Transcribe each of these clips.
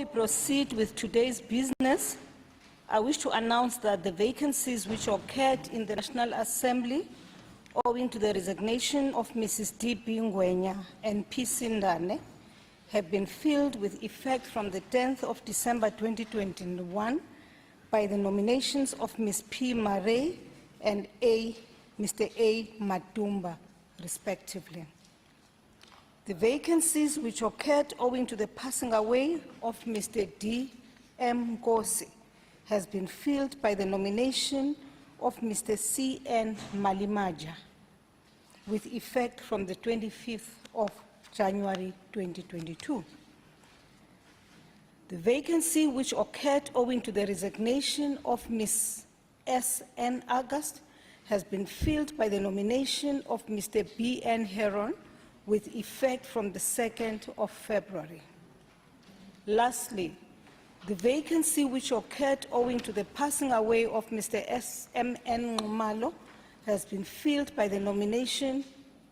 proceed with today's business, I wish to announce that the vacancies which occurred in the National Assembly owing to the resignation of Mrs. D.B. Ngwenya and P. Sindane have been filled with effect from the 10th of December 2021 by the nominations of Ms. P. Murray and Mr. A. Matumba, respectively. The vacancies which occurred owing to the passing away of Mr. D. M. Nkosi has been filled by the nomination of Mr. C. N. Malimaja, with effect from the 25th of January 2022. The vacancy which occurred owing to the resignation of Ms. S. N. August has been filled by the nomination of Mr. B. N. Heron, with effect from the 2nd of February. Lastly, the vacancy which occurred owing to the passing away of Mr. S. M. N. Ngumalo has been filled by the nomination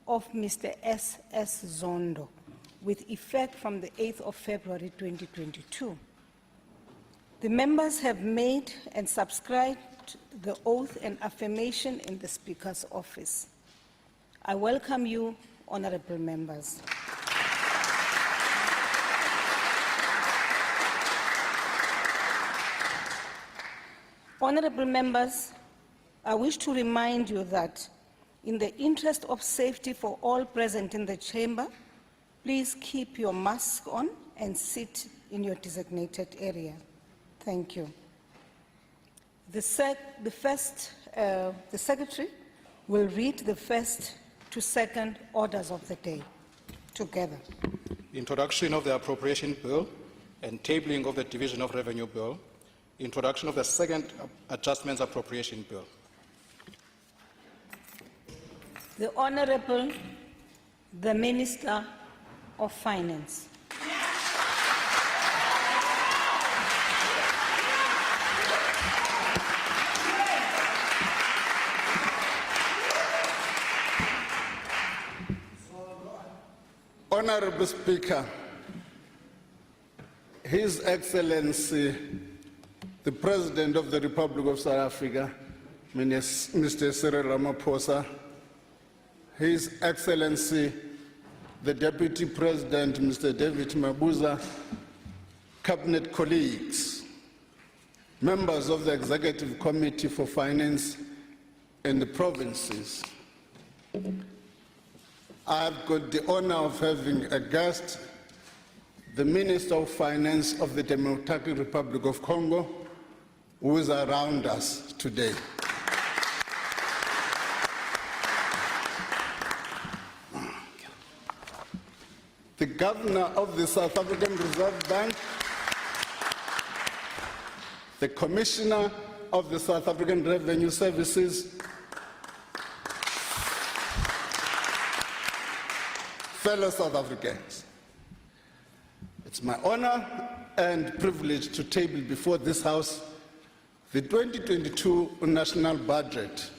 of Mr. S. S. Zondo, with effect from the 8th of February 2022. The members have made and subscribed the oath and affirmation in the Speaker's office. I welcome you, honorable members. Honorable members, I wish to remind you that in the interest of safety for all present in the chamber, please keep your mask on and sit in your designated area. Thank you. The Secretary will read the first to second orders of the day together. Introduction of the Appropriation Bill and tabling of the Division of Revenue Bill. Introduction of the second Adjustments Appropriation Bill. The Honorable, the Minister of Finance. Honorable Speaker, His Excellency, the President of the Republic of South Africa, Mr. Cyril Ramaphosa, His Excellency, the Deputy President, Mr. David Mabuza, Cabinet colleagues, members of the Executive Committee for Finance and the provinces. I've got the honor of having a guest, the Minister of Finance of the Democratic Republic of Congo, who is around us today. The Governor of the South African Reserve Bank, the Commissioner of the South African Revenue Services, fellow South Africans. It's my honor and privilege to table before this House the 2022 national budget.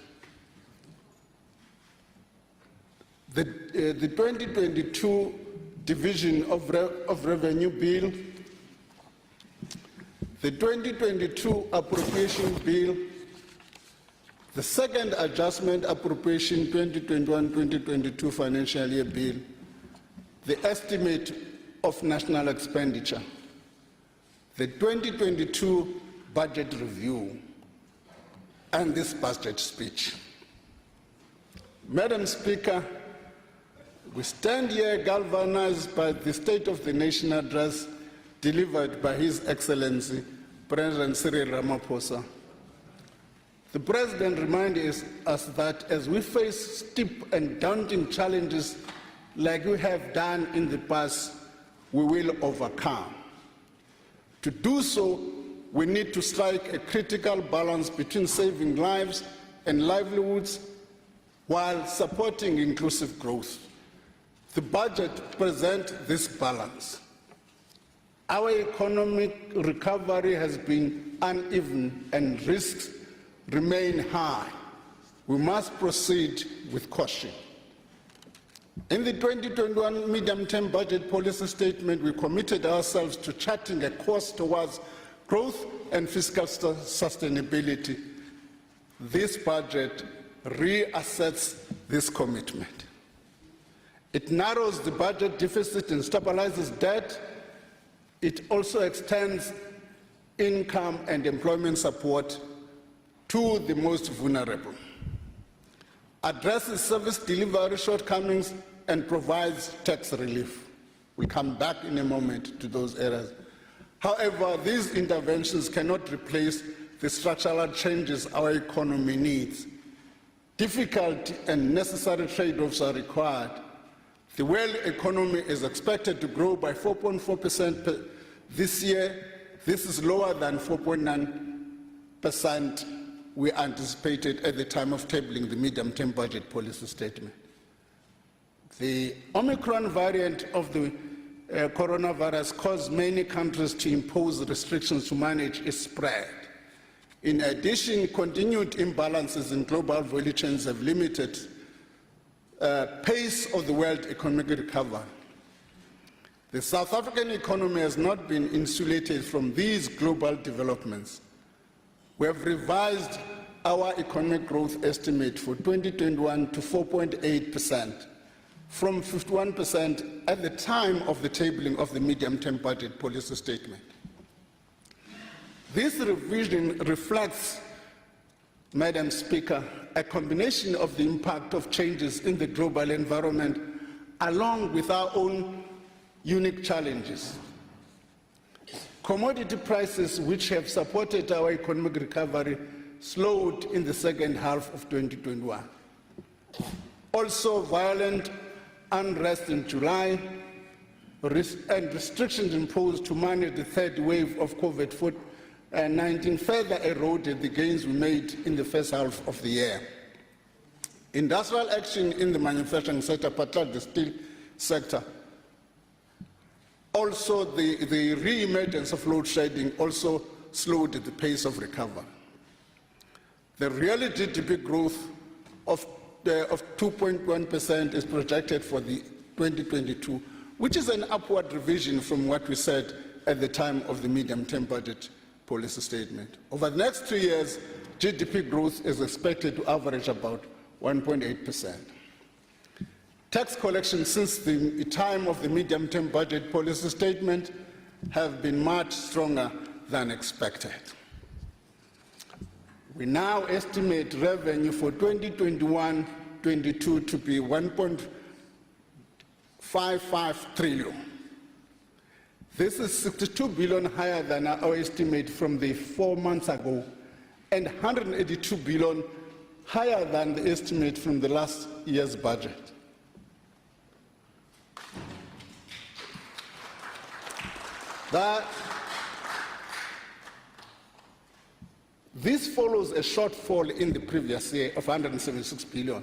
The 2022 Division of Revenue Bill, the 2022 Appropriation Bill, the second Adjustment Appropriation 2021-2022 Financial Year Bill, the estimate of national expenditure, the 2022 budget review, and this budget speech. Madam Speaker, we stand here galvanized by the State of the Nation address delivered by His Excellency, President Cyril Ramaphosa. The President reminded us that as we face steep and daunting challenges like we have done in the past, we will overcome. To do so, we need to strike a critical balance between saving lives and livelihoods while supporting inclusive growth. The budget presents this balance. Our economic recovery has been uneven and risks remain high. We must proceed with caution. In the 2021 medium-term budget policy statement, we committed ourselves to charting a course towards growth and fiscal sustainability. This budget reassets this commitment. It narrows the budget deficit and stabilizes debt. It also extends income and employment support to the most vulnerable, addresses service delivery shortcomings, and provides tax relief. We'll come back in a moment to those areas. However, these interventions cannot replace the structural changes our economy needs. Difficult and necessary trade-offs are required. The world economy is expected to grow by 4.4% this year. This is lower than 4.9% we anticipated at the time of tabling the medium-term budget policy statement. The Omicron variant of the coronavirus caused many countries to impose restrictions to manage its spread. In addition, continued imbalances in global value chains have limited pace of the world economic recovery. The South African economy has not been insulated from these global developments. We have revised our economic growth estimate for 2021 to 4.8%, from 51% at the time of the tabling of the medium-term budget policy statement. This revision reflects, Madam Speaker, a combination of the impact of changes in the global environment along with our own unique challenges. Commodity prices, which have supported our economic recovery, slowed in the second half of 2021. Also, violent unrest in July and restrictions imposed to manage the third wave of COVID-19 further eroded the gains we made in the first half of the year. Industrial action in the manufacturing sector, particularly the steel sector, also the re-emergence of load shedding also slowed the pace of recovery. The real GDP growth of 2.1% is projected for the 2022, which is an upward revision from what we said at the time of the medium-term budget policy statement. Over the next 2 years, GDP growth is expected to average about 1.8%. Tax collections since the time of the medium-term budget policy statement have been much stronger than expected. We now estimate revenue for 2021-22 to be 1.55 trillion. This is 62 billion higher than our estimate from the 4 months ago, and 182 billion higher than the estimate from the last year's budget. This follows a shortfall in the previous year of 176 billion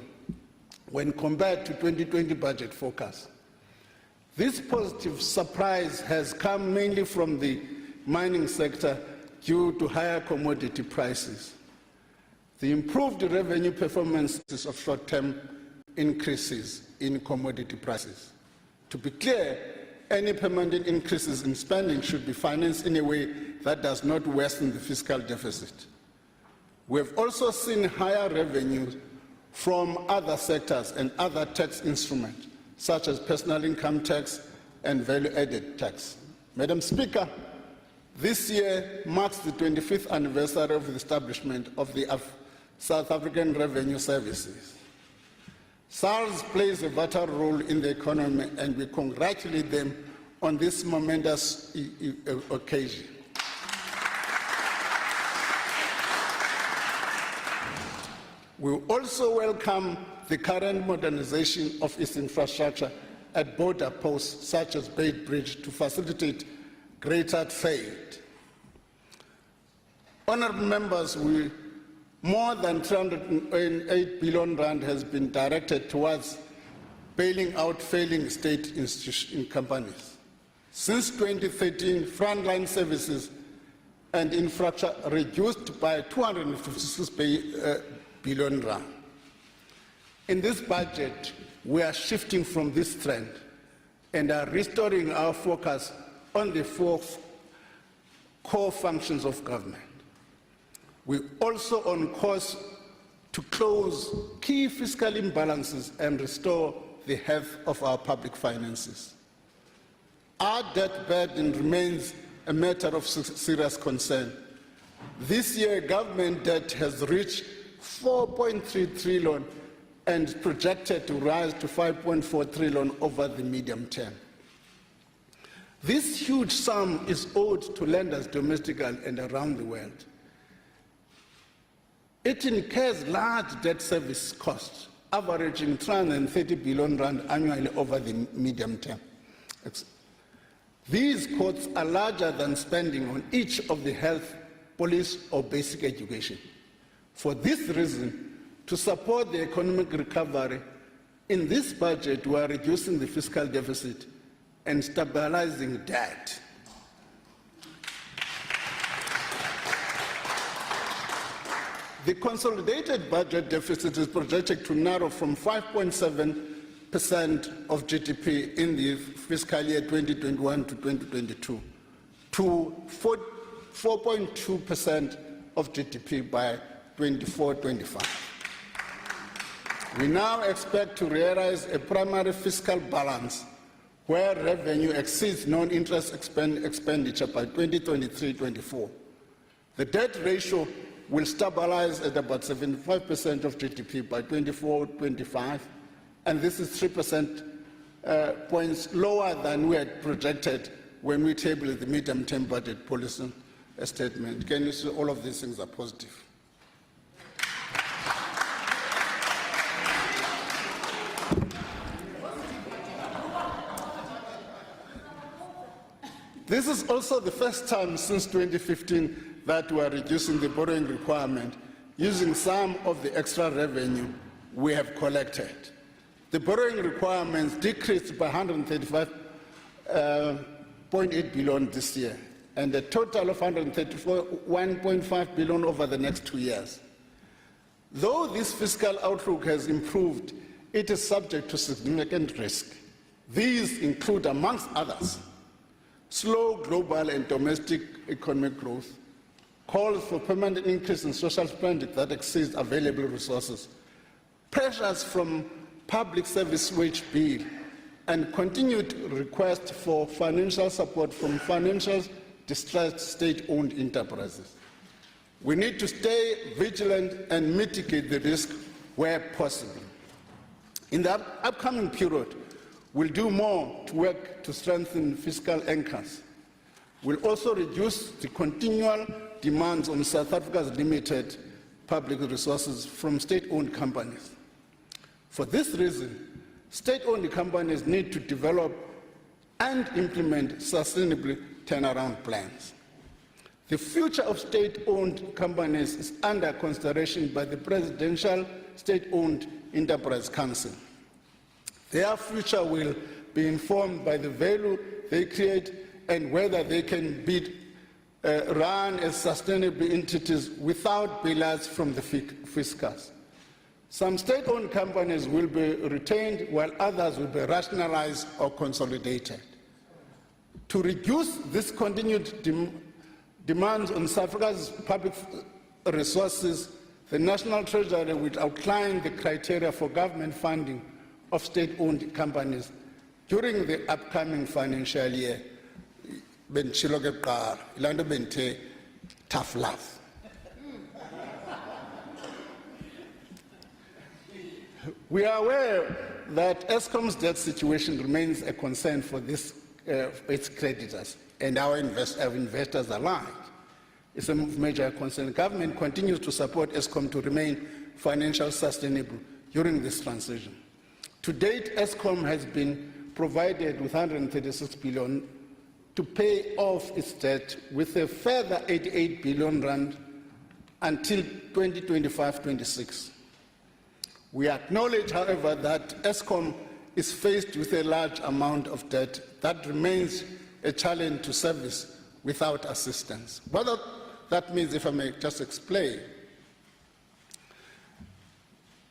when compared to 2020 budget forecast. This positive surprise has come mainly from the mining sector due to higher commodity prices. The improved revenue performances of short-term increases in commodity prices. To be clear, any permanent increases in spending should be financed in a way that does not worsen the fiscal deficit. We have also seen higher revenues from other sectors and other tax instruments, such as personal income tax and value-added tax. Madam Speaker, this year marks the 25th anniversary of the establishment of the South African Revenue Services. SARS plays a vital role in the economy, and we congratulate them on this momentous occasion. We also welcome the current modernization of its infrastructure at border posts such as Bay Bridge to facilitate greater trade. Honourable members, more than 308 billion rand has been directed towards bailing out failing state institution companies. Since 2013, frontline services and infrastructure reduced by 256 billion rand. In this budget, we are shifting from this trend and are restoring our focus on the four core functions of government. We're also on course to close key fiscal imbalances and restore the health of our public finances. Our debt burden remains a matter of serious concern. This year, government debt has reached 4.3 trillion and projected to rise to 5.4 trillion over the medium term. This huge sum is owed to lenders domestically and around the world. It incurs large debt service costs, averaging 330 billion rand annually over the medium term. These costs are larger than spending on each of the health, police, or basic education. For this reason, to support the economic recovery, in this budget we are reducing the fiscal deficit and stabilizing debt. The consolidated budget deficit is projected to narrow from 5.7% of GDP in the fiscal year 2021 to 2022 to 4.2% of GDP by 24-25. We now expect to realize a primary fiscal balance where revenue exceeds non-interest expenditure by 2023-24. The debt ratio will stabilize at about 75% of GDP by 24-25, and this is 3% points lower than we had projected when we tabled the medium-term budget policy statement. Can you see all of these things are positive? This is also the first time since 2015 that we are reducing the borrowing requirement using some of the extra revenue we have collected. The borrowing requirements decreased by 135.8 billion this year, and a total of 134.1 billion over the next 2 years. Though this fiscal outlook has improved, it is subject to significant risk. These include, amongst others, slow global and domestic economic growth, calls for permanent increase in social spending that exceeds available resources, pressures from public service wage bill, and continued request for financial support from financial distressed state-owned enterprises. We need to stay vigilant and mitigate the risk where possible. In the upcoming period, we'll do more to work to strengthen fiscal anchors. We'll also reduce the continual demands on South Africa's limited public resources from state-owned companies. For this reason, state-owned companies need to develop and implement sustainable turnaround plans. The future of state-owned companies is under consideration by the Presidential State-Owned Enterprise Council. Their future will be informed by the value they create and whether they can be run as sustainable entities without bailouts from the fiscus. Some state-owned companies will be retained while others will be rationalized or consolidated. To reduce this continued demands on South Africa's public resources, the National Treasury will outline the criteria for government funding of state-owned companies during the upcoming financial year. Tough love. We are aware that Eskom's debt situation remains a concern for its creditors and our investors alike. It's a major concern. The government continues to support Eskom to remain financially sustainable during this transition. To date, Eskom has been provided with 136 billion to pay off its debt, with a further 88 billion rand until 2025-26. We acknowledge, however, that Eskom is faced with a large amount of debt that remains a challenge to service without assistance. What that means, if I may just explain,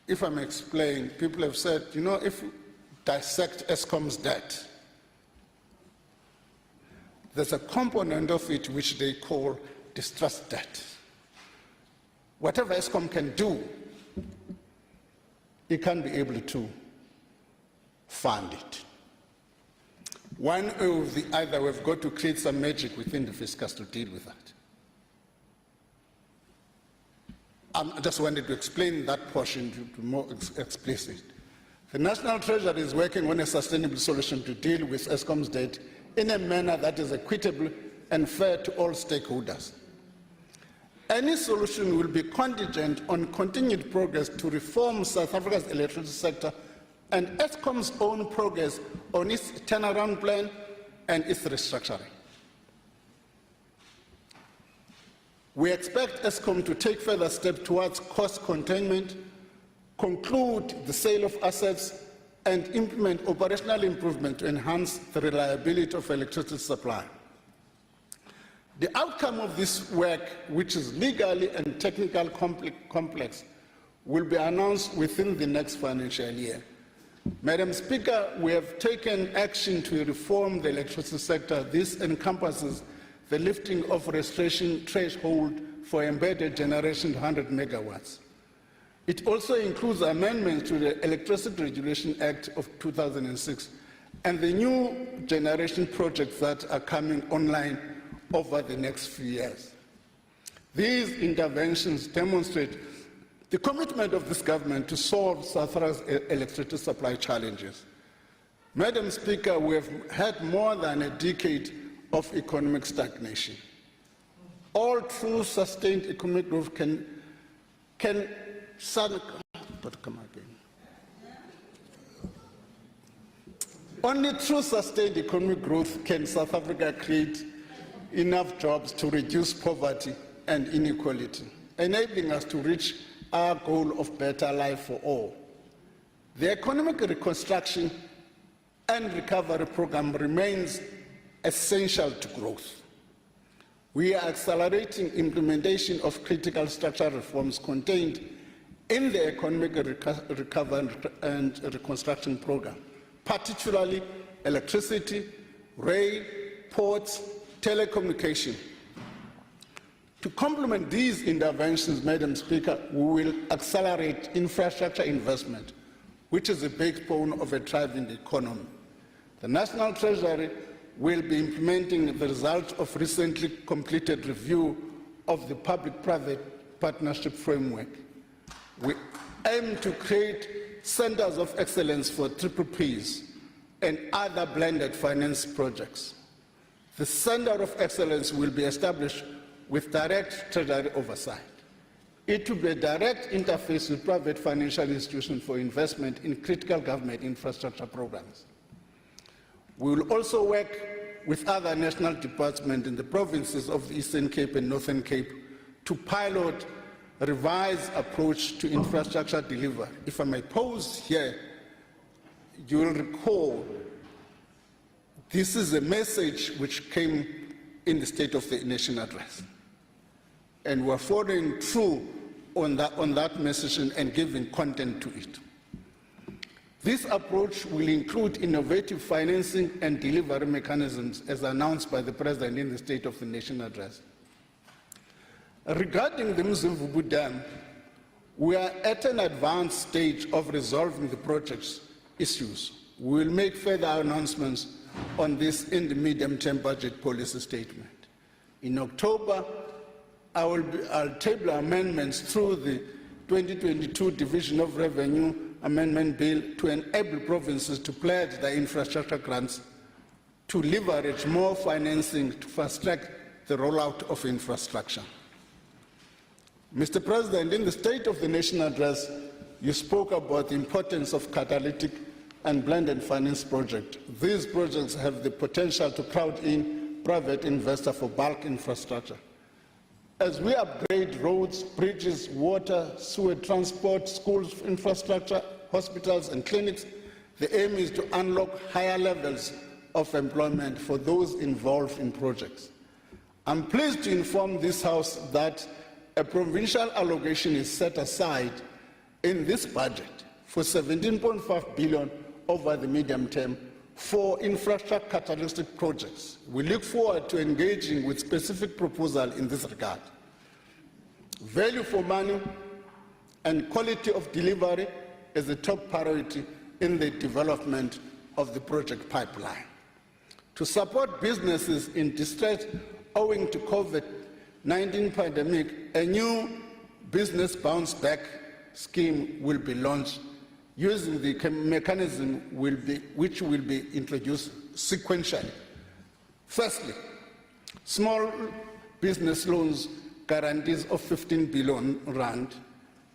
people have said, you know, if dissect Eskom's debt, there's a component of it which they call distressed debt. Whatever Eskom can do, it can be able to fund it. One or the other, we've got to create some magic within the fiscus to deal with that. I just wanted to explain that portion to be more explicit. The National Treasury is working on a sustainable solution to deal with Eskom's debt in a manner that is equitable and fair to all stakeholders. Any solution will be contingent on continued progress to reform South Africa's electricity sector and Eskom's own progress on its turnaround plan and its restructuring. We expect Eskom to take further steps towards cost containment, conclude the sale of assets, and implement operational improvement to enhance the reliability of electricity supply. The outcome of this work, which is legally and technically complex, will be announced within the next financial year. Madam Speaker, we have taken action to reform the electricity sector. This encompasses the lifting of restoration threshold for embedded generation to 100 megawatts. It also includes amendments to the Electricity Regulation Act of 2006 and the new generation projects that are coming online over the next few years. These interventions demonstrate the commitment of this government to solve South Africa's electricity supply challenges. Madam Speaker, we have had more than a decade of economic stagnation. All true sustained economic growth Only through sustained economic growth can South Africa create enough jobs to reduce poverty and inequality, enabling us to reach our goal of better life for all. The economic reconstruction and recovery program remains essential to growth. We are accelerating implementation of critical structural reforms contained in the economic recovery and reconstruction program, particularly electricity, rail, ports, telecommunication. To complement these interventions, Madam Speaker, we will accelerate infrastructure investment, which is a backbone of a thriving economy. The National Treasury will be implementing the result of recently completed review of the public-private partnership framework. We aim to create centers of excellence for PPPs and other blended finance projects. The Center of Excellence will be established with direct Treasury oversight. It will be a direct interface with private financial institutions for investment in critical government infrastructure programs. We will also work with other national departments in the provinces of the Eastern Cape and Northern Cape to pilot a revised approach to infrastructure delivery. If I may pause here, you will recall this is a message which came in the State of the Nation address. And we're following through on that message and giving content to it. This approach will include innovative financing and delivery mechanisms as announced by the President in the State of the Nation address. Regarding the Mzimvubu Dam, we are at an advanced stage of resolving the project's issues. We will make further announcements on this in the medium-term budget policy statement. In October, I'll table amendments through the 2022 Division of Revenue Amendment Bill to enable provinces to pledge their infrastructure grants to leverage more financing to fast-track the rollout of infrastructure. Mr. President, in the State of the Nation address, you spoke about the importance of catalytic and blended finance projects. These projects have the potential to crowd in private investors for bulk infrastructure. As we upgrade roads, bridges, water, sewer transport, schools infrastructure, hospitals and clinics, the aim is to unlock higher levels of employment for those involved in projects. I'm pleased to inform this House that a provincial allocation is set aside in this budget for 17.5 billion over the medium term for infrastructure catalytic projects. We look forward to engaging with specific proposals in this regard. Value for money and quality of delivery is a top priority in the development of the project pipeline. To support businesses in distress owing to COVID-19 pandemic, a new business bounce back scheme will be launched using the mechanism which will be introduced sequentially. Firstly, small business loans guarantees of 15 billion rand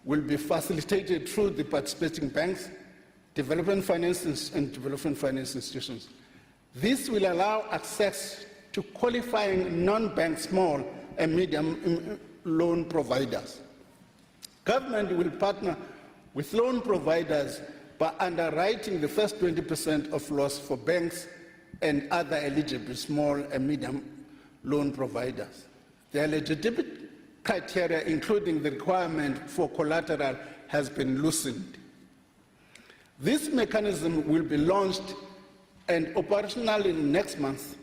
will be facilitated through the participating banks, development finance and development finance institutions. This will allow access to qualifying non-bank small and medium loan providers. Government will partner with loan providers by underwriting the first 20% of loss for banks and other eligible small and medium loan providers. The eligibility criteria, including the requirement for collateral, has been loosened. This mechanism will be launched and operational next month.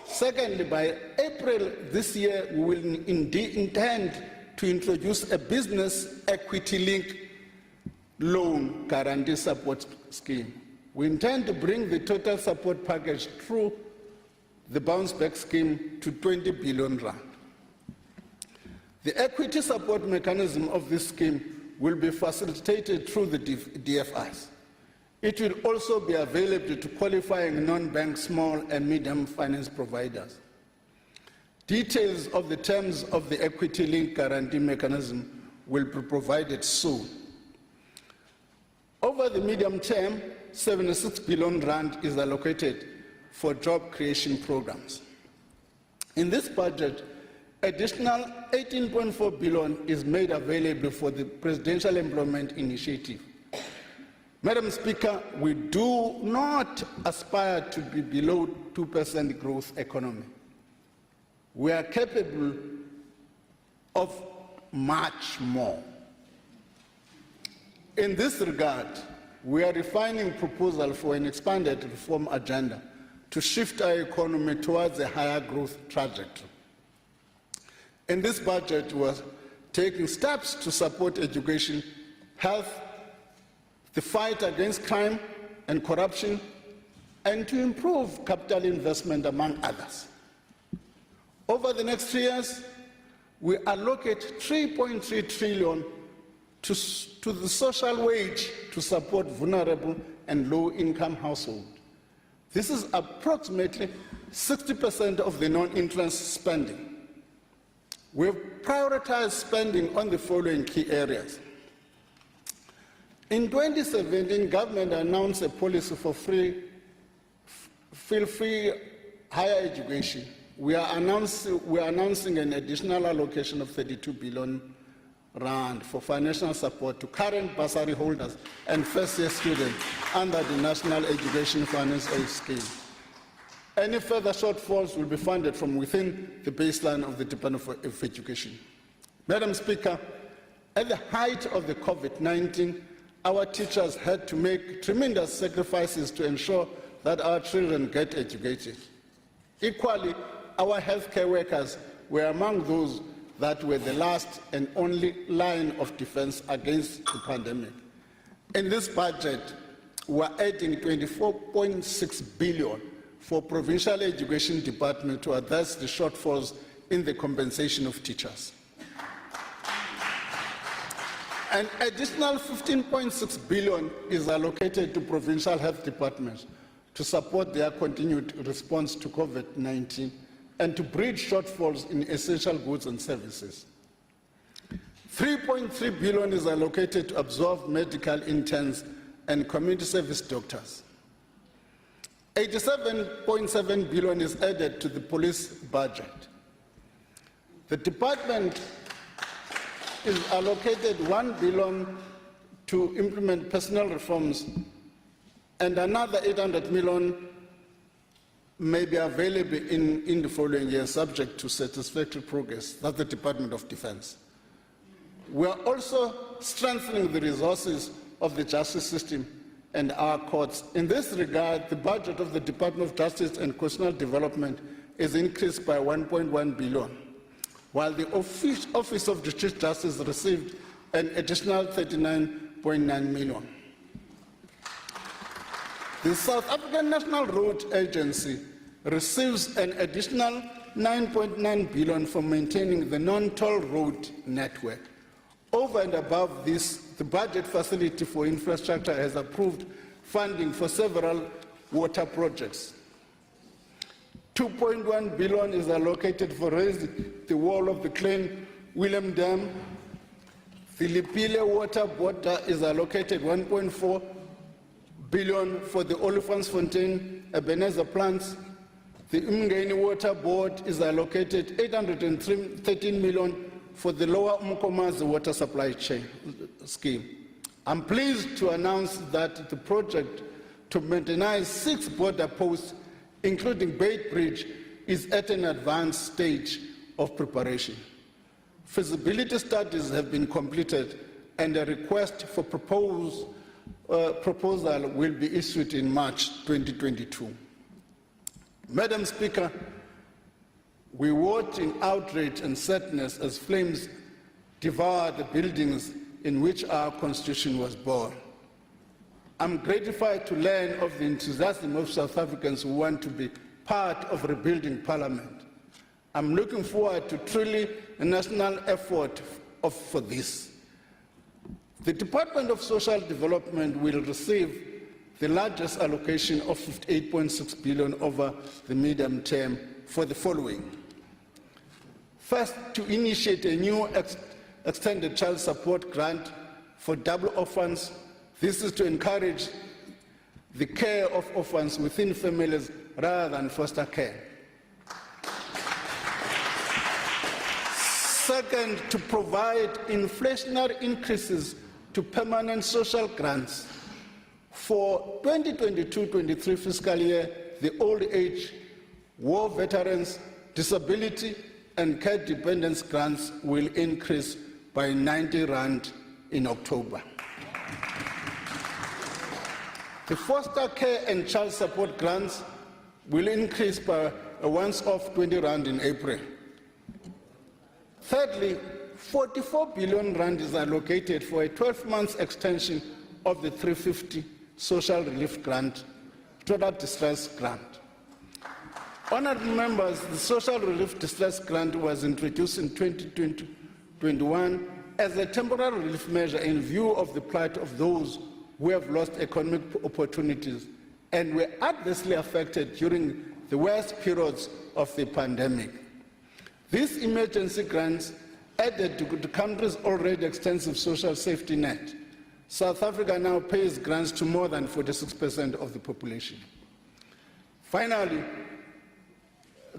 Secondly, by April this year, we will intend to introduce a business equity-linked loan guarantee support scheme. We intend to bring the total support package through the bounce back scheme to 20 billion rand. The equity support mechanism of this scheme will be facilitated through the DFIs. It will also be available to qualifying non-bank small and medium finance providers. Details of the terms of the equity-linked guarantee mechanism will be provided soon. Over the medium term, 76 billion rand is allocated for job creation programs. In this budget, additional 18.4 billion is made available for the Presidential Employment Initiative. Madam Speaker, we do not aspire to be below 2% growth economy. We are capable of much more. In this regard, we are refining proposal for an expanded reform agenda to shift our economy towards a higher growth trajectory. In this budget, we are taking steps to support education, health, the fight against crime and corruption, and to improve capital investment, among others. Over the next 3 years, we allocate 3.3 trillion to the social wage to support vulnerable and low-income households. This is approximately 60% of the non-interest spending. We have prioritized spending on the following key areas. In 2017, government announced a policy for free higher education. We are announcing an additional allocation of 32 billion rand for financial support to current bursary holders and first-year students under the National Education Finance Aid Scheme. Any further shortfalls will be funded from within the baseline of the Department of Education. Madam Speaker, at the height of the COVID-19, our teachers had to make tremendous sacrifices to ensure that our children get educated. Equally, our healthcare workers were among those that were the last and only line of defense against the pandemic. In this budget, we are adding 24.6 billion for provincial education department to address the shortfalls in the compensation of teachers. An additional 15.6 billion is allocated to provincial health departments to support their continued response to COVID-19 and to bridge shortfalls in essential goods and services. 3.3 billion is allocated to absorb medical interns and community service doctors. 87.7 billion is added to the police budget. The department is allocated 1 billion to implement personnel reforms, and another 800 million may be available in the following year, subject to satisfactory progress. That's the Department of Defense. We are also strengthening the resources of the justice system and our courts. In this regard, the budget of the Department of Justice and Constitutional Development is increased by 1.1 billion, while the Office of District Justice received an additional 39.9 million. The South African National Road Agency receives an additional 9.9 billion for maintaining the non-toll road network. Over and above this, the budget facility for infrastructure has approved funding for several water projects. 2.1 billion is allocated for raising the wall of the Klein Willem Dam. The Lipile water border is allocated 1.4 billion for the Olifantsfontein Ebenezer plants. The Umgeni Water Board is allocated 813 million for the Lower Umkomazi water supply chain scheme. I'm pleased to announce that the project to maintain 6 border posts, including Bait Bridge, is at an advanced stage of preparation. Feasibility studies have been completed and a request for proposal will be issued in March 2022. Madam Speaker, we watch in outrage and sadness as flames devour the buildings in which our Constitution was born. I'm gratified to learn of the enthusiasm of South Africans who want to be part of rebuilding Parliament. I'm looking forward to truly a national effort for this. The Department of Social Development will receive the largest allocation of 58.6 billion over the medium term for the following. First, to initiate a new extended child support grant for double orphans. This is to encourage the care of orphans within families rather than foster care. Second, to provide inflationary increases to permanent social grants. For 2022-23 fiscal year, the old age, war veterans, disability, and care dependence grants will increase by 90 rand in October. The foster care and child support grants will increase by a once-off 20 rand in April. Thirdly, 44 billion rand is allocated for a 12-month extension of the 350 social relief grant, total distress grant. Honourable members, the social relief distress grant was introduced in 2021 as a temporary relief measure in view of the plight of those who have lost economic opportunities and were adversely affected during the worst periods of the pandemic. These emergency grants added to the country's already extensive social safety net. South Africa now pays grants to more than 46% of the population. Finally,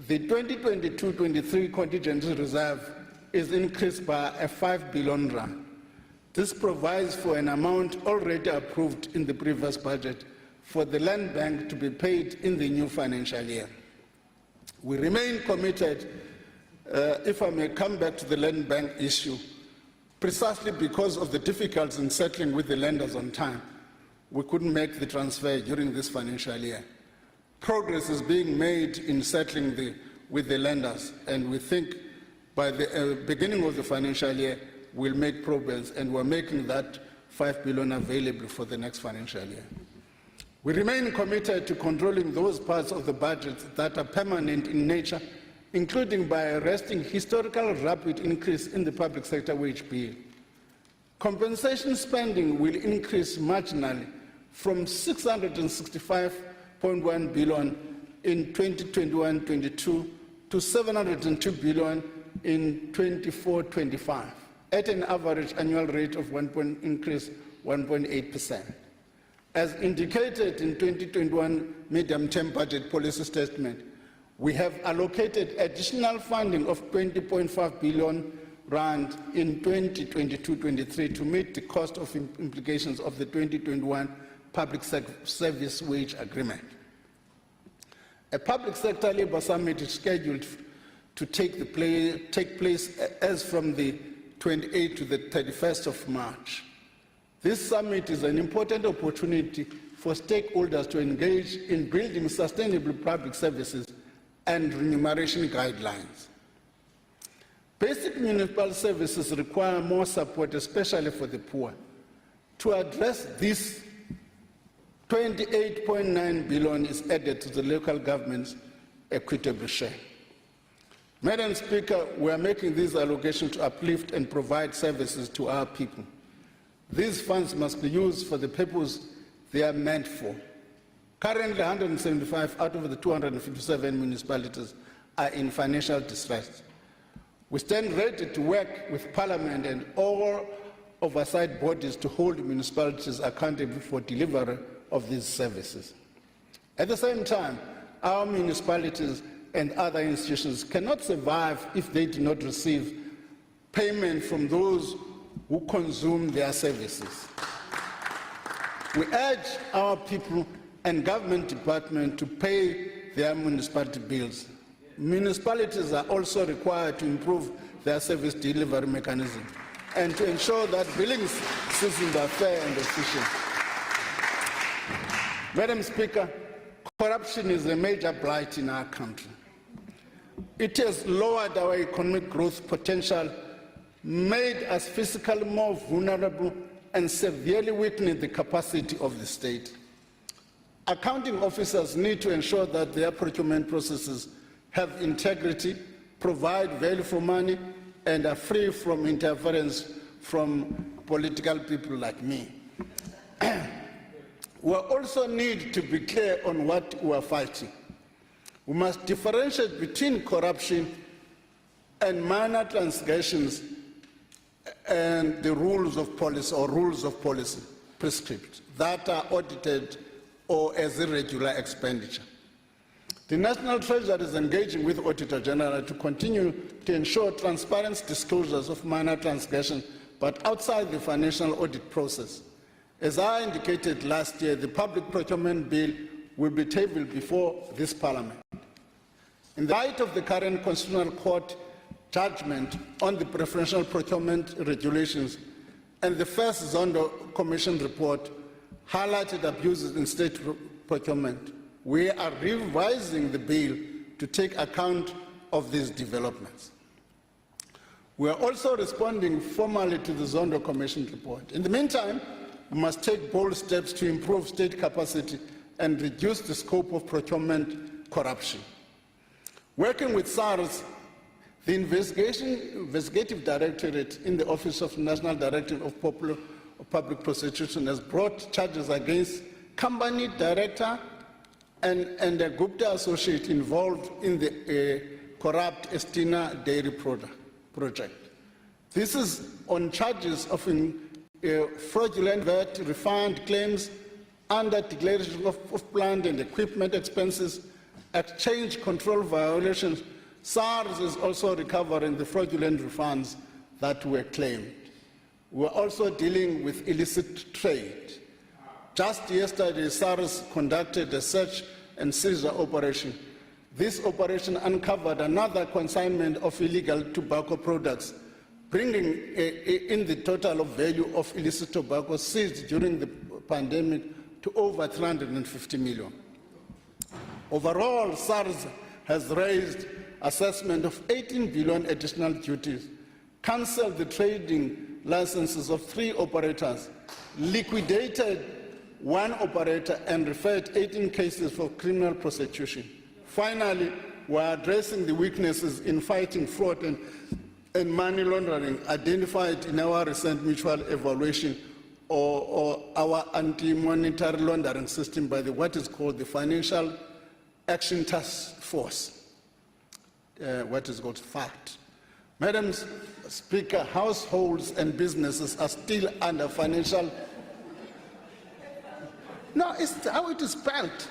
the 2022-23 contingency reserve is increased by a 5 billion rand. This provides for an amount already approved in the previous budget for the land bank to be paid in the new financial year. We remain committed, if I may come back to the land bank issue, precisely because of the difficulties in settling with the lenders on time. We couldn't make the transfer during this financial year. Progress is being made in settling with the lenders, and we think by the beginning of the financial year, we'll make progress, and we're making that 5 billion available for the next financial year. We remain committed to controlling those parts of the budget that are permanent in nature, including by arresting historical rapid increase in the public sector wage bill. Compensation spending will increase marginally from 665.1 billion in 2021-22 to 702 billion in 24-25, at an average annual rate of 1.8%. As indicated in 2021 medium-term budget policy statement, we have allocated additional funding of 20.5 billion rand in 2022-23 to meet the cost of implications of the 2021 Public Service Wage Agreement. A public sector labour summit is scheduled to take place as from the 28th to the 31st of March. This summit is an important opportunity for stakeholders to engage in building sustainable public services and remuneration guidelines. Basic municipal services require more support, especially for the poor. To address this, 28.9 billion is added to the local government's equitable share. Madam Speaker, we are making these allocations to uplift and provide services to our people. These funds must be used for the purpose they are meant for. Currently, 175 out of the 257 municipalities are in financial distress. We stand ready to work with Parliament and all oversight bodies to hold municipalities accountable for delivery of these services. At the same time, our municipalities and other institutions cannot survive if they do not receive payment from those who consume their services. We urge our people and government departments to pay their municipality bills. Municipalities are also required to improve their service delivery mechanism and to ensure that billing systems are fair and efficient. Madam Speaker, corruption is a major blight in our country. It has lowered our economic growth potential, made us physically more vulnerable, and severely weakened the capacity of the state. Accounting officers need to ensure that their procurement processes have integrity, provide value for money, and are free from interference from political people like me. We also need to be clear on what we are fighting. We must differentiate between corruption and minor transgressions and the rules of policy or rules of policy prescribed that are audited or as irregular expenditure. The National Treasury is engaging with Auditor General to continue to ensure transparent disclosures of minor transgressions, but outside the financial audit process. As I indicated last year, the Public Procurement Bill will be tabled before this Parliament. In the light of the current Constitutional Court judgment on the preferential procurement regulations and the first Zondo Commission report highlighted abuses in state procurement, we are revising the bill to take account of these developments. We are also responding formally to the Zondo Commission report. In the meantime, we must take bold steps to improve state capacity and reduce the scope of procurement corruption. Working with SARS, the Investigative Directorate in the Office of National Director of Public Prosecution has brought charges against company director and a Gupta associate involved in the corrupt Estina dairy project. This is on charges of fraudulent VAT refund claims, under declaration of plant and equipment expenses, exchange control violations. SARS is also recovering the fraudulent refunds that were claimed. We're also dealing with illicit trade. Just yesterday, SARS conducted a search and seizure operation. This operation uncovered another consignment of illegal tobacco products, bringing in the total of value of illicit tobacco seized during the pandemic to over 350 million. Overall, SARS has raised assessment of 18 billion additional duties, cancelled the trading licenses of 3 operators, liquidated 1 operator, and referred 18 cases for criminal prosecution. Finally, we are addressing the weaknesses in fighting fraud and money laundering identified in our recent mutual evaluation or our anti-monetary laundering system by what is called the Financial Action Task Force, what is called FACT. Madam Speaker, households and businesses are still under financial... No, it's how it is spelled.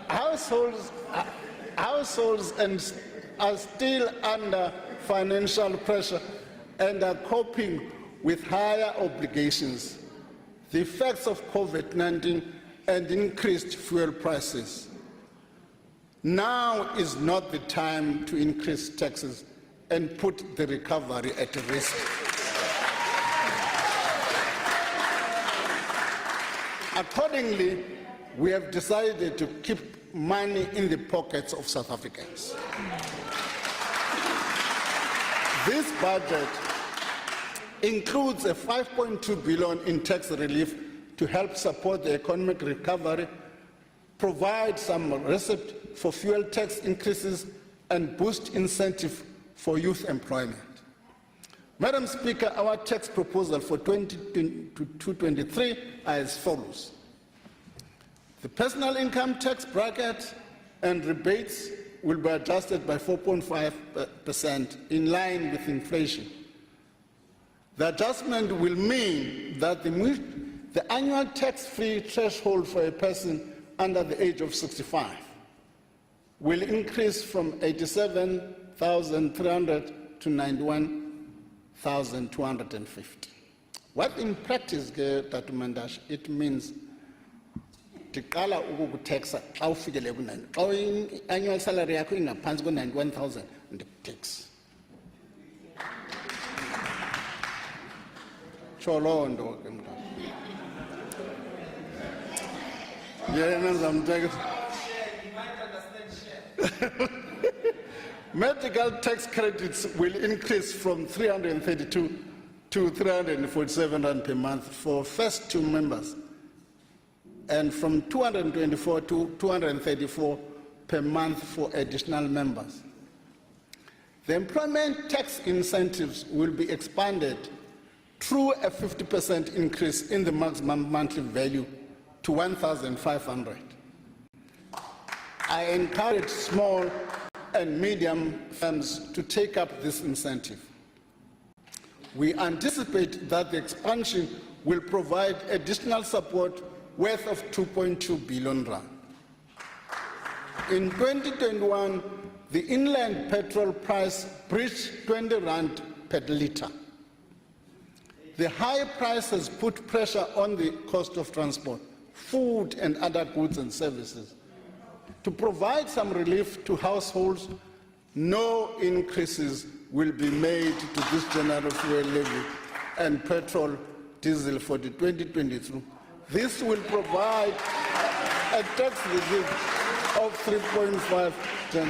Households are still under financial pressure and are coping with higher obligations, the effects of COVID-19 and increased fuel prices. Now is not the time to increase taxes and put the recovery at risk. Accordingly, we have decided to keep money in the pockets of South Africans. This budget includes a 5.2 billion in tax relief to help support the economic recovery, provide some receipt for fuel tax increases, and boost incentive for youth employment. Madam Speaker, our tax proposal for 2022-23 are as follows. The personal income tax bracket and rebates will be adjusted by 4.5% in line with inflation. The adjustment will mean that the annual tax-free threshold for a person under the age of 65 will increase from 87,300 to 91,250. What in practice, Dr. Mandash, it means tiqala ukukutaxa xa ufikele ku-9 xa annual salary yakho ingaphansi ko-91,000 ndikutax. Tsho loo nto ke mntwana. Yena ndizamteka. Medical tax credits will increase from 332 to 347 rand per month for first two members, and from 224 to 234 per month for additional members. The employment tax incentives will be expanded through a 50% increase in the maximum monthly value to 1,500. I encourage small and medium firms to take up this incentive. We anticipate that the expansion will provide additional support worth of 2.2 billion rand. In 2021, the inland petrol price breached 20 rand per litre. The high price has put pressure on the cost of transport, food and other goods and services. To provide some relief to households, no increases will be made to this general fuel levy and petrol diesel for the 2023. This will provide a tax relief of 3.5%.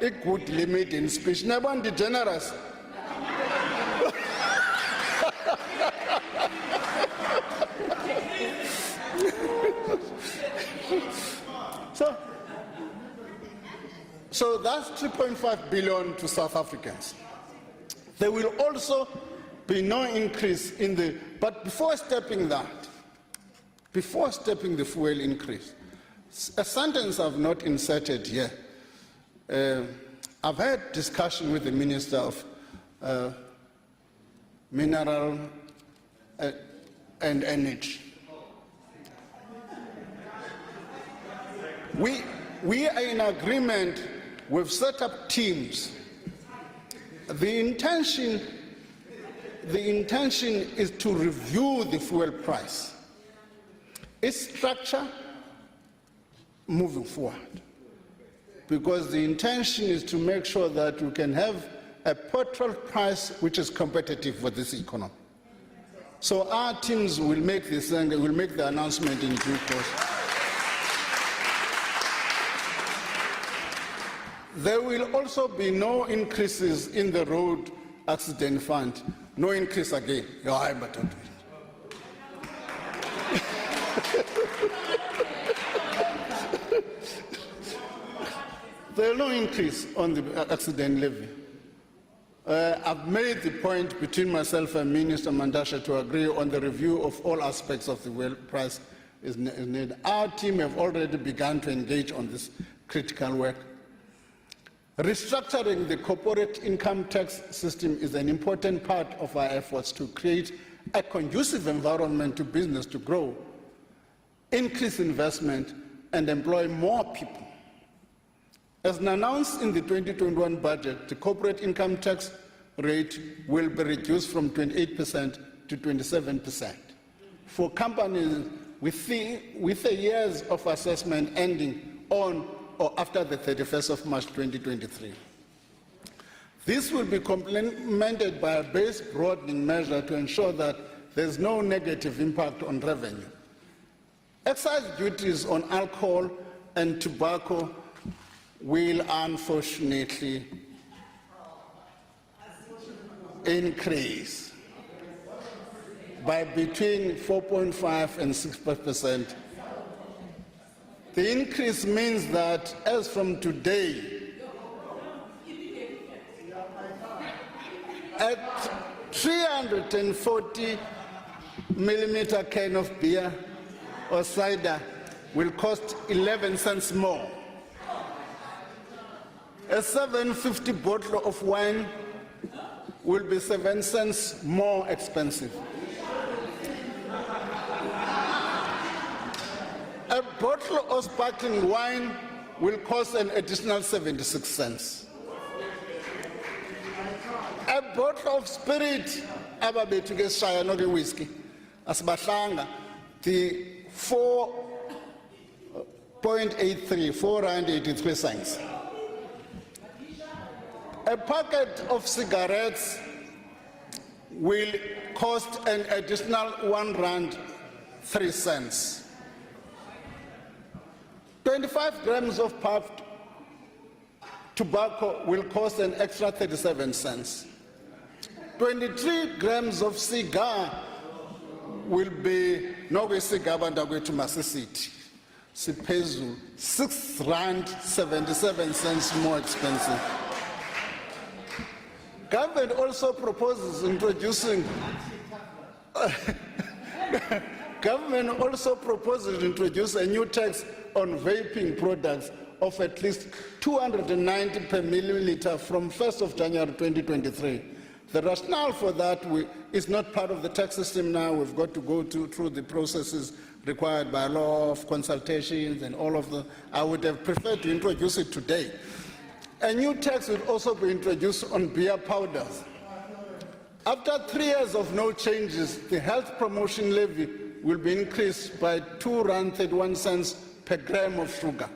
A good limit in speech. Never be generous. So that's 3.5 billion to South Africans. There will also be no increase in the, but before stepping the fuel increase, a sentence I've not inserted here. I've had discussion with the Minister of Mineral and Energy. We are in agreement. We've set up teams. The intention is to review the fuel price, its structure moving forward, because the intention is to make sure that we can have a petrol price which is competitive for this economy. So our teams will make this and will make the announcement in due course. There will also be no increases in the road accident fund. No increase again. There is no increase on the accident levy. I've made the point between myself and Minister Mandasha to agree on the review of all aspects of the fuel price is needed. Our team have already begun to engage on this critical work. Restructuring the corporate income tax system is an important part of our efforts to create a conducive environment to business to grow, increase investment, and employ more people. As announced in the 2021 budget, the corporate income tax rate will be reduced from 28% to 27% for companies with the years of assessment ending on or after the 31st of March 2023. This will be complemented by a base broadening measure to ensure that there's no negative impact on revenue. Excise duties on alcohol and tobacco will unfortunately increase by between 4.5 and 6%. The increase means that as from today, at 340 millimeter can of beer or cider will cost 11 cents more. A 750 bottle of wine will be 7 cents more expensive. A bottle of sparkling wine will cost an additional 76 cents. A bottle of spirit, ababetu ke shaya no ke whiskey, asibahlanga, the 4.83, 483 cents. A packet of cigarettes will cost an additional R1.03. 25 grams of puffed tobacco will cost an extra 37 cents. 23 grams of cigar will be no cigar bandakwethu masisithi siphezulu R6.77 more expensive. Government also proposes introducing a new tax on vaping products of at least 290 per milliliter from 1st of January 2023. The rationale for that is not part of the tax system now. We've got to go through the processes required by law of consultations and all of the. I would have preferred to introduce it today. A new tax will also be introduced on beer powders. After 3 years of no changes, the health promotion levy will be increased by R2.31 per gram of sugar.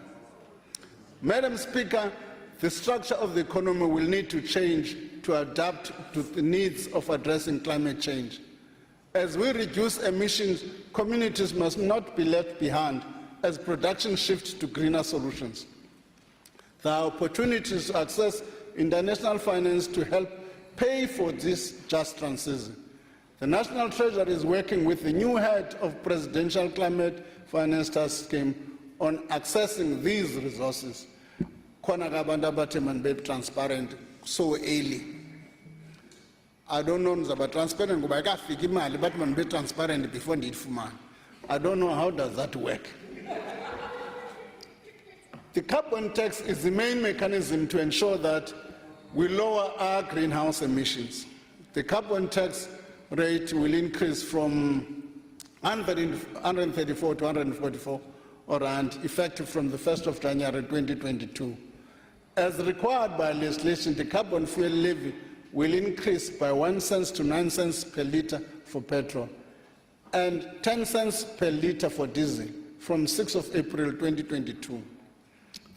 Madam Speaker, the structure of the economy will need to change to adapt to the needs of addressing climate change. As we reduce emissions, communities must not be left behind as production shifts to greener solutions. There are opportunities to access international finance to help pay for this just transition. The National Treasury is working with the new head of Presidential Climate Finance Task Scheme on accessing these resources. Khona abantu abathi manibe transparent so early. I don't know nzaba transparent ngoba ikafika imali bathi manibe transparent before ndiyifumana. I don't know how does that work. The carbon tax is the main mechanism to ensure that we lower our greenhouse emissions. The carbon tax rate will increase from 134 to 144 rand, effective from the 1st of January 2022. As required by legislation, the carbon fuel levy will increase by 1 cent to 9 cents per litre for petrol and 10 cents per litre for diesel from 6th of April 2022.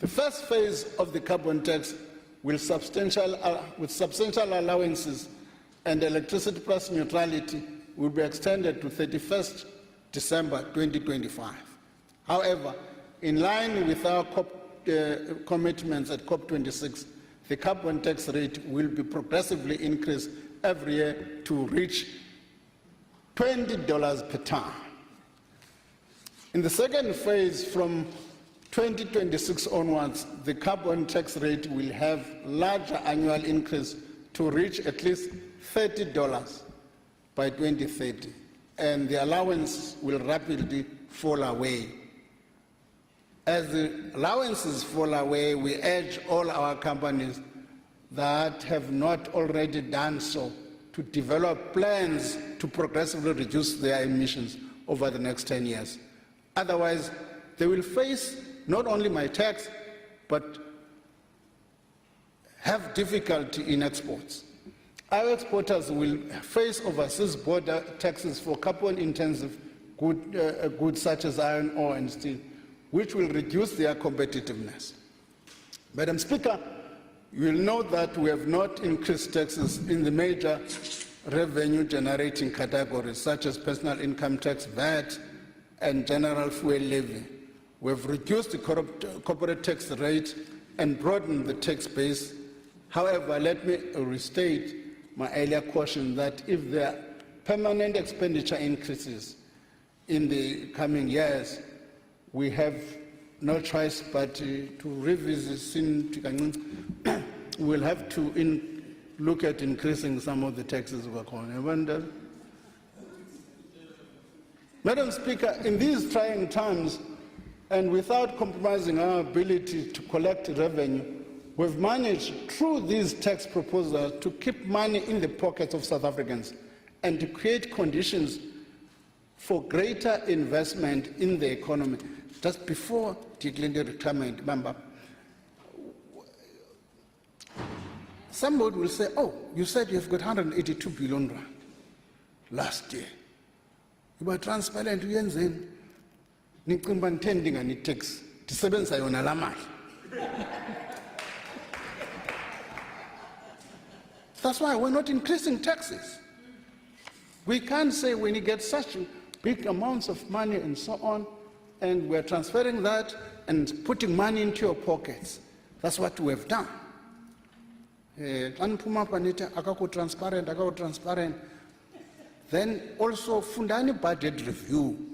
The first phase of the carbon tax with substantial allowances and electricity price neutrality will be extended to 31st December 2025. However, in line with our commitments at COP26, the carbon tax rate will be progressively increased every year to reach $20 per ton. In the second phase, from 2026 onwards, the carbon tax rate will have larger annual increase to reach at least $30 by 2030, and the allowance will rapidly fall away. As the allowances fall away, we urge all our companies that have not already done so to develop plans to progressively reduce their emissions over the next 10 years. Otherwise, they will face not only my tax, but have difficulty in exports. Our exporters will face overseas border taxes for carbon-intensive goods such as iron ore and steel, which will reduce their competitiveness. Madam Speaker, You will note that we have not increased taxes in the major revenue-generating categories, such as personal income tax, VAT, and general fuel levy. We have reduced the corporate tax rate and broadened the tax base. However, let me restate my earlier caution that if there are permanent expenditure increases in the coming years, we have no choice but to revisit. We'll have to look at increasing some of the taxes we're calling. Madam Speaker, in these trying times, and without compromising our ability to collect revenue, we've managed, through these tax proposals, to keep money in the pockets of South Africans and to create conditions for greater investment in the economy. Just before declaring the retirement, Bamba, somebody will say, oh, you said you've got 182 billion rand last year. You were transparent, uyenzeni? Niqimba nithendinga ni-tax, tisebenzisa yona la mali. That's why we're not increasing taxes. We can't say when you get such big amounts of money and so on, and we're transferring that and putting money into your pockets. That's what we have done. Transparent. Then also Fundani budget review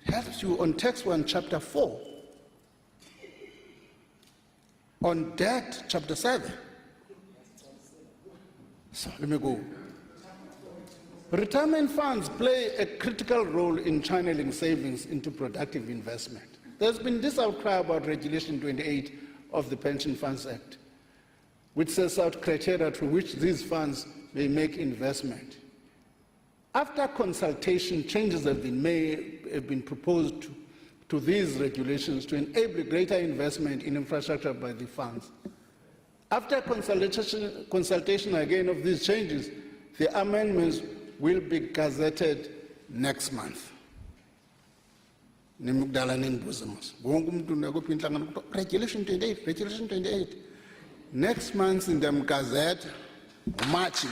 helps you on Tax 1, Chapter 4, on debt, Chapter 7. So let me go. Retirement funds play a critical role in channeling savings into productive investment. There's been this outcry about Regulation 28 of the Pension Funds Act, which sets out criteria through which these funds may make investment. After consultation, changes have been proposed to these regulations to enable greater investment in infrastructure by the funds. After consultation again of these changes, the amendments will be gazetted next month. Regulation 28. Next month in the Gazette, March.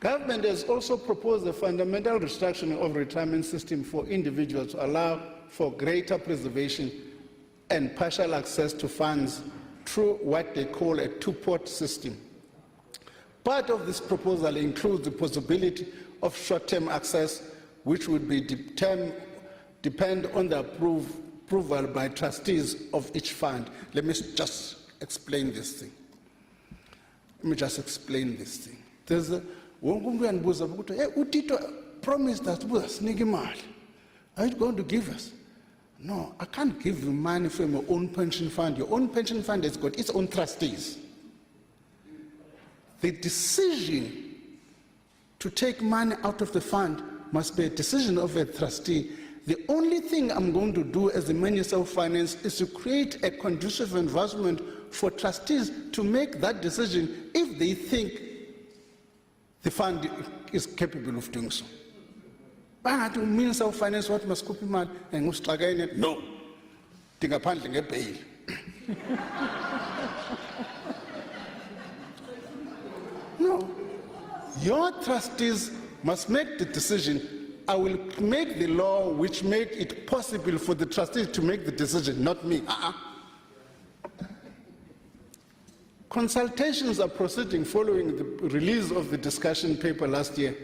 Government has also proposed a fundamental restructuring of the retirement system for individuals to allow for greater preservation and partial access to funds through what they call a two-pot system. Part of this proposal includes the possibility of short-term access, which would be depend on the approval by trustees of each fund. Let me just explain this thing. There's a Utito promised us, are you going to give us? No, I can't give you money from your own pension fund. Your own pension fund has got its own trustees. The decision to take money out of the fund must be a decision of a trustee. The only thing I'm going to do as the Minister of Finance is to create a conducive environment for trustees to make that decision if they think the fund is capable of doing so. But the Minister of Finance what must copy man and must no. Think upon a bail. No. Your trustees must make the decision. I will make the law which make it possible for the trustees to make the decision, not me. Consultations are proceeding following the release of the discussion paper last year,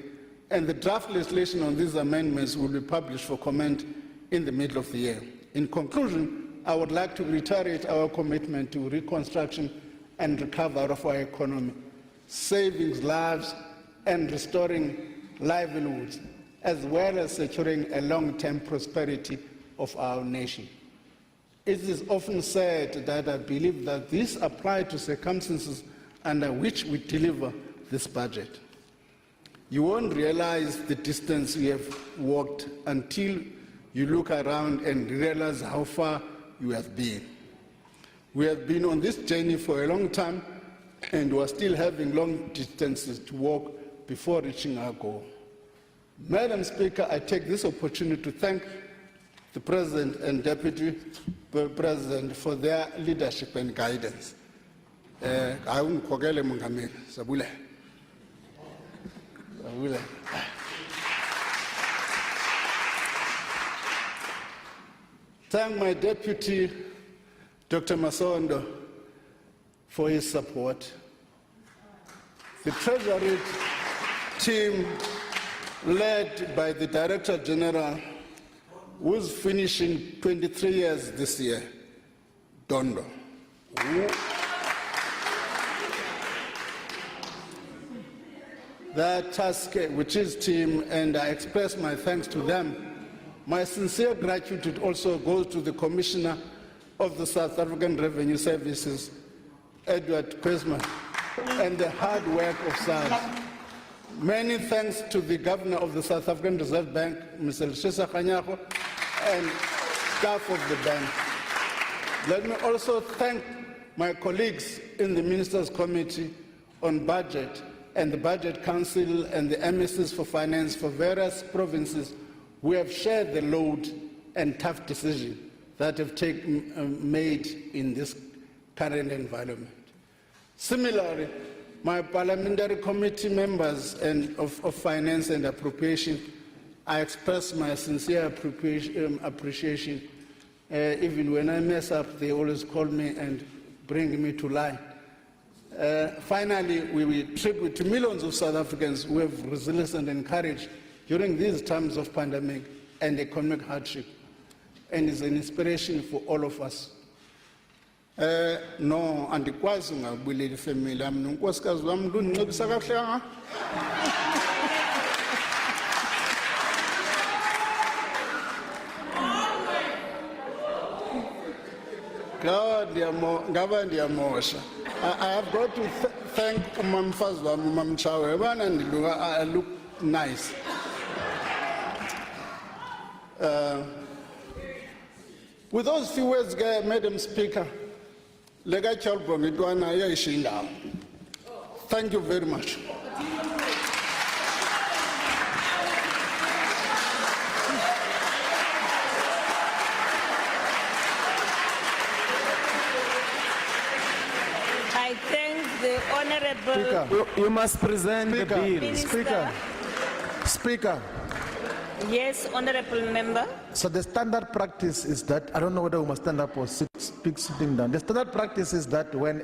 and the draft legislation on these amendments will be published for comment in the middle of the year. In conclusion, I would like to reiterate our commitment to reconstruction and recovery of our economy, saving lives and restoring livelihoods, as well as securing a long-term prosperity of our nation. It is often said that I believe that this applies to circumstances under which we deliver this budget. You won't realize the distance we have walked until you look around and realize how far you have been. We have been on this journey for a long time, and we are still having long distances to walk before reaching our goal. Madam Speaker, I take this opportunity to thank the President and Deputy President for their leadership and guidance. Sabule. Thank my Deputy, Dr. Masondo, for his support. The Treasury team, led by the Director General, who's finishing 23 years this year, Dondo. Their task with his team, and I express my thanks to them. My sincere gratitude also goes to the Commissioner of the South African Revenue Services, Edward Kwesman, and the hard work of SARS. Many thanks to the Governor of the South African Reserve Bank, Mr. Shisa Kanyako, and staff of the bank. Let me also thank my colleagues in the Ministers' Committee on Budget and the Budget Council and the MSs for Finance for various provinces who have shared the load and tough decisions that have made in this current environment. Similarly, my parliamentary committee members of Finance and Appropriation, I express my sincere appreciation. Even when I mess up, they always call me and bring me to line. Finally, we will tribute to millions of South Africans who have resilience and encourage during these times of pandemic and economic hardship, and is an inspiration for all of us. No, andikwazi ngabuleli family yami nonkosikazi wami lundincebisa kahle nga. Ngaba ndiyamosha. I have got to thank umamfazi wami umamchawe bana ndiluka I look nice. With those few words, Madam Speaker, thank you very much. I thank the Honorable You must present the bill. Minister. Speaker, Yes, Honorable Member. so the standard practice is that, I don't know whether we must stand up or speak sitting down. The standard practice is that when